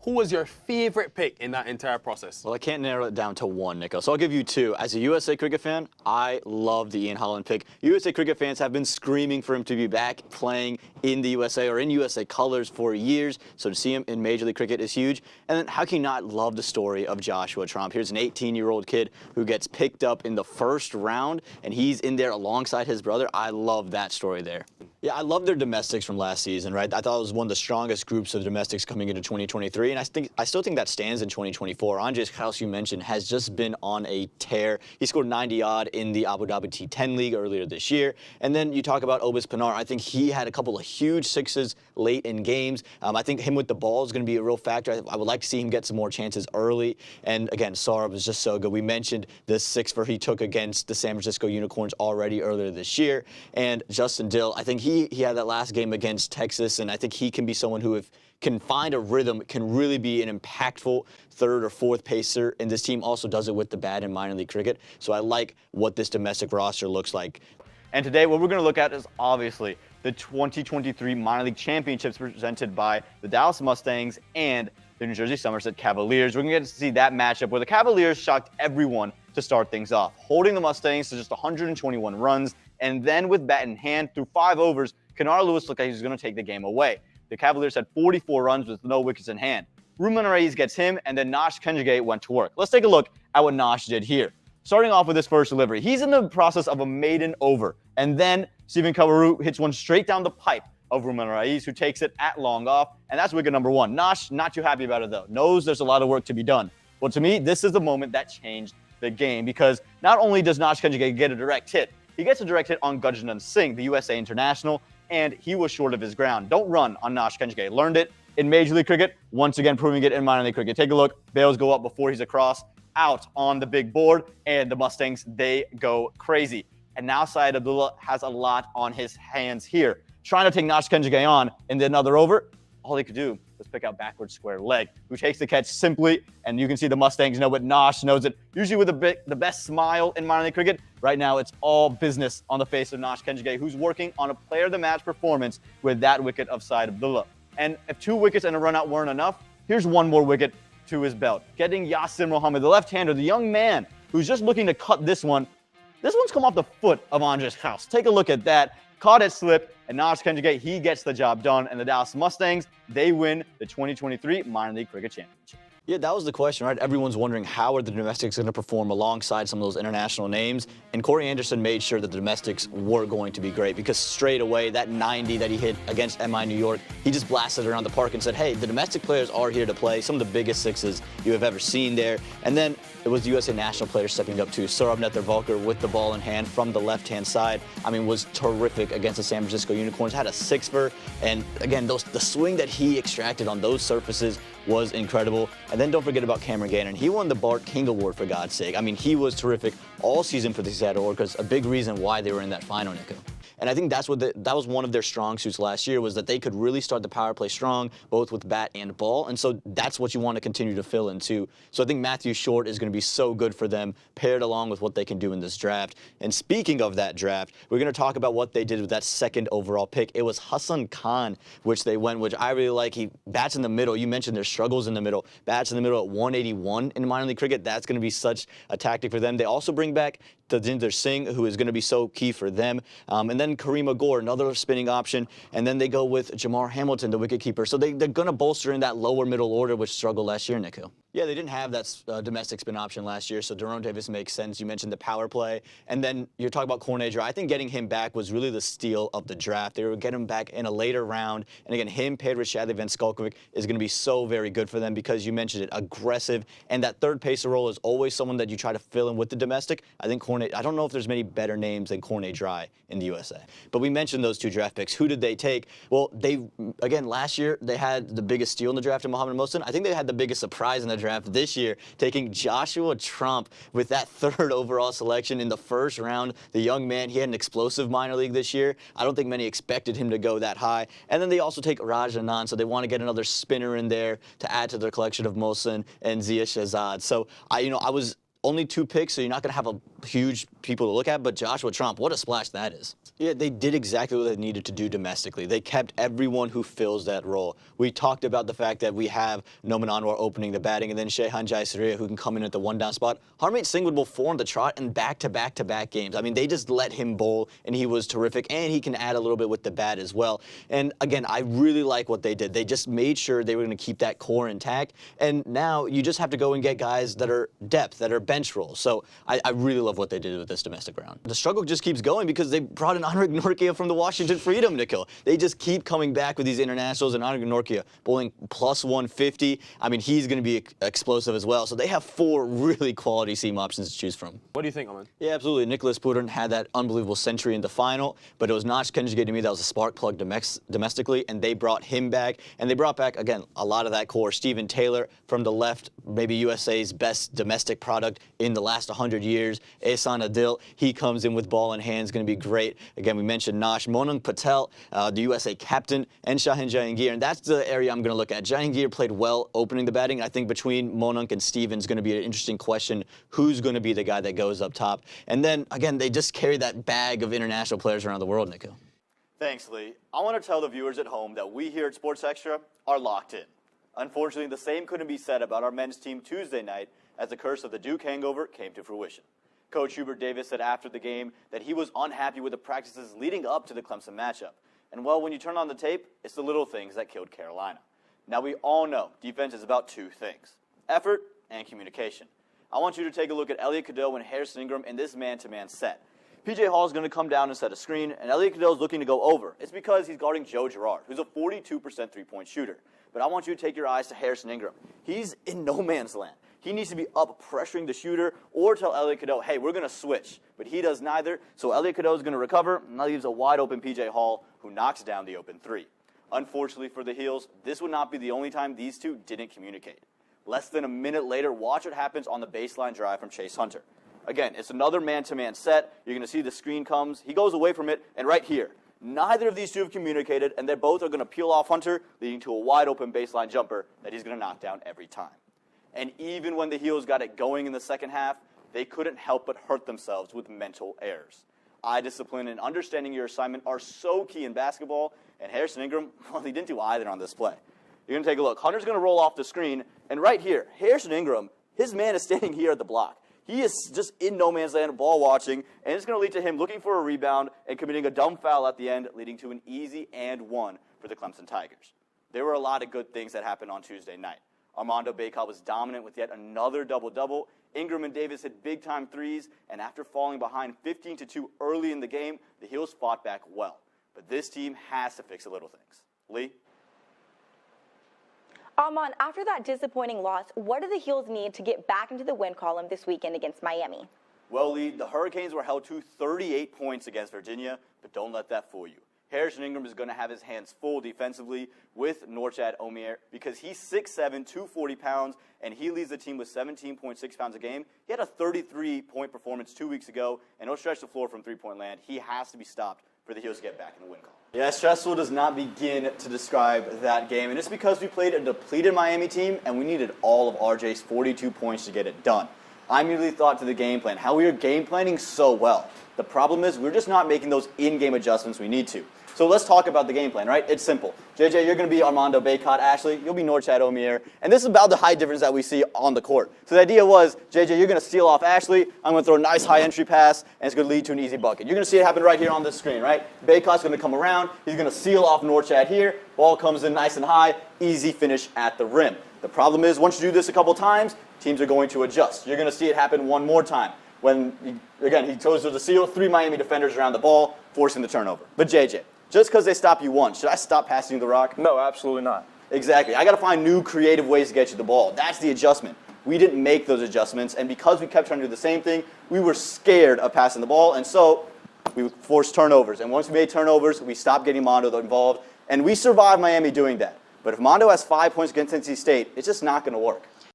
Who was your favorite pick in that entire process? Well, I can't narrow it down to one, Nico, so I'll give you two. As a USA Cricket fan, I love the Ian Holland pick. USA Cricket fans have been screaming for him to be back playing in the USA or in USA colors for years, so to see him in Major League Cricket is huge. And then how can you not love the story of Joshua Trump? Here's an 18-year-old kid who gets picked up in the first round, and he's in there alongside his brother. I love that story there. Yeah, I love their domestics from last season, right? I thought it was one of the strongest groups of domestics coming into 2023, and I still think that stands in 2024. Andres Kraus, you mentioned, has just been on a tear. He scored 90-odd in the Abu Dhabi T10 League earlier this year. And then you talk about Obis Pinar. I think he had a couple of huge sixes late in games. I think him with the ball is going to be a real factor. I would like to see him get some more chances early. And again, Saurabh was just so good. We mentioned the sixer he took against the San Francisco Unicorns already earlier this year. And Justin Dill, I think he had that last game against Texas, and I think he can be someone who, if can find a rhythm, can really be an impactful third or fourth pacer, and this team also does it with the bat in minor league cricket. So I like what this domestic roster looks like. And today what we're going to look at is obviously the 2023 minor league championships presented by the Dallas Mustangs and the New Jersey Somerset Cavaliers. We're going to get to see that matchup where the Cavaliers shocked everyone to start things off, holding the Mustangs to just 121 runs, and then with bat in hand through 5 overs, Kennard Lewis looked like he was going to take the game away. The Cavaliers had 44 runs with no wickets in hand. Ruben Reyes gets him, and then Nosh Kenjigay went to work. Let's take a look at what Nosh did here. Starting off with his first delivery, he's in the process of a maiden over, and then Stephen Kawaru hits one straight down the pipe of Ruben Reyes, who takes it at long off, and that's wicket number 1. Nosh, not too happy about it though. Knows there's a lot of work to be done. Well, to me, this is the moment that changed the game, because not only does Nosh Kenjigay get a direct hit, he gets a direct hit on Gurjendra Singh, the USA international, and he was short of his ground. Don't run on Nosh Kenjigay. Learned it in Major League Cricket, once again proving it in minor league cricket. Take a look. Bails go up before he's across, out on the big board, and the Mustangs, they go crazy. And now Syed Abdullah has a lot on his hands here. Trying to take Nosh Kenjigay on in another over, all he could do was pick out backwards square leg, who takes the catch simply, and you can see the Mustangs know what Nosh knows it. Usually with the best smile in minor league cricket. Right now, it's all business on the face of Nosh Kenjigay, who's working on a player-of-the-match performance with that wicket of Syed Abdullah. And if 2 wickets and a run out weren't enough, here's 1 more wicket to his belt. Getting Yasir Mohammed, the left-hander, the young man who's just looking to cut this one. This one's come off the foot of Andres Kraus. Take a look at that. Caught it slip, and Nosh Kenjigay, he gets the job done, and the Dallas Mustangs, they win the 2023 Minor League Cricket Championship. Yeah, that was the question, right? Everyone's wondering how are the domestics going to perform alongside some of those international names, and Corey Anderson made sure that the domestics were going to be great, because straight away, that 90 that he hit against MI New York, he just blasted around the park and said, hey, the domestic players are here to play, some of the biggest sixes you have ever seen there. And then it was the USA national players stepping up too. Saurabh Netravalkar with the ball in hand from the left-hand side, I mean, was terrific against the San Francisco Unicorns, had a sixer, and again, the swing that he extracted on those surfaces was incredible. And then don't forget about Cameron Gannon. He won the Bart King Award, for God's sake. I mean, he was terrific all season for the Seattle Orcas, a big reason why they were in that final, Nico. And I think that was one of their strong suits last year, was that they could really start the power play strong, both with bat and ball. And so that's what you want to continue to fill in too. So I think Matthew Short is going to be so good for them, paired along with what they can do in this draft. And speaking of that draft, we're going to talk about what they did with that 2nd overall pick. It was Hassan Khan, which they went, which I really like. He bats in the middle. You mentioned their struggles in the middle. Bats in the middle at 181 in minor league cricket. That's going to be such a tactic for them. They also bring back Tajinder Singh, who is going to be so key for them. And then Kareem Agor, another spinning option. And then they go with Jamar Hamilton, the wicketkeeper. So they're going to bolster in that lower middle order, which struggled last year, Nico. Yeah, they didn't have that domestic spin option last year, so Daron Davis makes sense. You mentioned the power play. And then you're talking about Cornejo. I think getting him back was really the steal of the draft. They were getting him back in a later round. And again, him paired with Shadley Van Skalkovic is going to be so very good for them, because you mentioned it, aggressive. And that third pacer role is always someone that you try to fill in with the domestic. I think I don't know if there's many better names than Cornet Dry in the USA. But we mentioned those 2 draft picks. Who did they take? Well, again, last year, they had the biggest steal in the draft in Mohamed Mohsin. I think they had the biggest surprise in the draft this year, taking Joshua Trump with that 3rd overall selection in the 1st round. The young man, he had an explosive minor league this year. I don't think many expected him to go that high. And then they also take Raj Anand, so they want to get another spinner in there to add to their collection of Mohsin and Zia Shahzad. So I was only 2 picks, so you're not going to have a huge people to look at, but Joshua Tromp, what a splash that is. Yeah, they did exactly what they needed to do domestically. They kept everyone who fills that role. We talked about the fact that we have Noman Anwar opening the batting, and then Shehan Jaisaria who can come in at the 1-down spot. Harmeet Singh would bowl 4 on the trot in back-to-back-to-back games. I mean, they just let him bowl, and he was terrific, and he can add a little bit with the bat as well. And again, I really like what they did. They just made sure they were going to keep that core intact, and now you just have to go and get guys that are depth, that are bench roles. So I really love what they did with this domestic round. The struggle just keeps going because they brought in Anurag Norkia from the Washington Freedom, Nikhil. They just keep coming back with these internationals, and Anurag Norkia bowling plus 150. I mean, he's going to be explosive as well. So they have 4 really quality seam options to choose from. What do you think, Aaman? Yeah, absolutely. Nicholas Puran had that unbelievable century in the final, but it was Naj Kenjige to me that was a spark plug domestically, and they brought him back. And they brought back, again, a lot of that core. Stephen Taylor from the left, maybe USA's best domestic product in the last 100 years. Ehsan Adil, he comes in with ball in hand, is going to be great. Again, we mentioned Nash. Aaman Patel, the USA captain, and Shahin Jahangir. And that's the area I'm going to look at. Jahangir played well opening the batting. I think between Monunk and Stevens is going to be an interesting question. Who's going to be the guy that goes up top? And then, again, they just carry that bag of international players around the world, Nikhil. Thanks, Lee. I want to tell the viewers at home that we here at Sports Extra are locked in. Unfortunately, the same couldn't be said about our men's team Tuesday night as the curse of the Duke hangover came to fruition. Coach Hubert Davis said after the game that he was unhappy with the practices leading up to the Clemson matchup. And well, when you turn on the tape, it's the little things that killed Carolina. Now, we all know defense is about 2 things: effort and communication. I want you to take a look at Elliot Cadeau and Harrison Ingram in this man-to-man set. P.J. Hall is going to come down and set a screen, and Elliot Cadeau is looking to go over. It's because he's guarding Joe Girard, who's a 42% three-point shooter. But I want you to take your eyes to Harrison Ingram. He's in no man's land. He needs to be up pressuring the shooter or tell Elliot Cadeau, hey, we're going to switch. But he does neither, so Elliot Cadeau is going to recover, and that leaves a wide-open P.J. Hall, who knocks down the open 3. Unfortunately for the Heels, this would not be the only time these two didn't communicate. Less than a minute later, watch what happens on the baseline drive from Chase Hunter. Again, it's another man-to-man set. You're going to see the screen comes. He goes away from it, and right here, neither of these two have communicated, and they both are going to peel off Hunter, leading to a wide-open baseline jumper that he's going to knock down every time. And even when the Heels got it going in the second half, they couldn't help but hurt themselves with mental errors. Eye discipline and understanding your assignment are so key in basketball, and Harrison Ingram, well, he didn't do either on this play. You're going to take a look. Hunter's going to roll off the screen, and right here, Harrison Ingram, his man is standing here at the block. He is just in no man's land, ball watching, and it's going to lead to him looking for a rebound and committing a dumb foul at the end, leading to an easy and 1 for the Clemson Tigers. There were a lot of good things that happened on Tuesday night. Armando Bacot was dominant with yet another double-double. Ingram and Davis hit big-time threes, and after falling behind 15-2 early in the game, the Heels fought back well. But this team has to fix the little things. Lee? Aaman, after that disappointing loss, what do the Heels need to get back into the win column this weekend against Miami? Well, Lee, the Hurricanes were held to 38 points against Virginia, but don't let that fool you. Harrison Ingram is going to have his hands full defensively with Norchad Omier because he's 6'7", 240 pounds, and he leads the team with 17.6 pounds a game. He had a 33-point performance 2 weeks ago, and he'll stretch the floor from three-point land. He has to be stopped for the Heels to get back in the win column. Yeah, stressful does not begin to describe that game, and it's because we played a depleted Miami team, and we needed all of RJ's 42 points to get it done. I immediately thought to the game plan, how we are game planning so well. The problem is we're just not making those in-game adjustments we need to. So let's talk about the game plan, right? It's simple. JJ, you're going to be Armando Bacot. Ashley, you'll be Norchad Omier. And this is about the height difference that we see on the court. So the idea was, JJ, you're going to steal off Ashley. I'm going to throw a nice high entry pass, and it's going to lead to an easy bucket. You're going to see it happen right here on the screen, right? Bacot's going to come around. He's going to seal off Norchad here. Ball comes in nice and high. Easy finish at the rim. The problem is, once you do this a couple times, teams are going to adjust. You're going to see it happen one more time. When, again, he goes to the seal, 3 Miami defenders around the ball, forcing the turnover. But JJ, just because they stop you once, should I stop passing you the rock? No, absolutely not. Exactly. I got to find new creative ways to get you the ball. That's the adjustment. We didn't make those adjustments, and because we kept trying to do the same thing, we were scared of passing the ball, and so we forced turnovers. And once we made turnovers, we stopped getting Mondo involved, and we survived Miami doing that. But if Mondo has 5 points against NC State, it's just not going to work.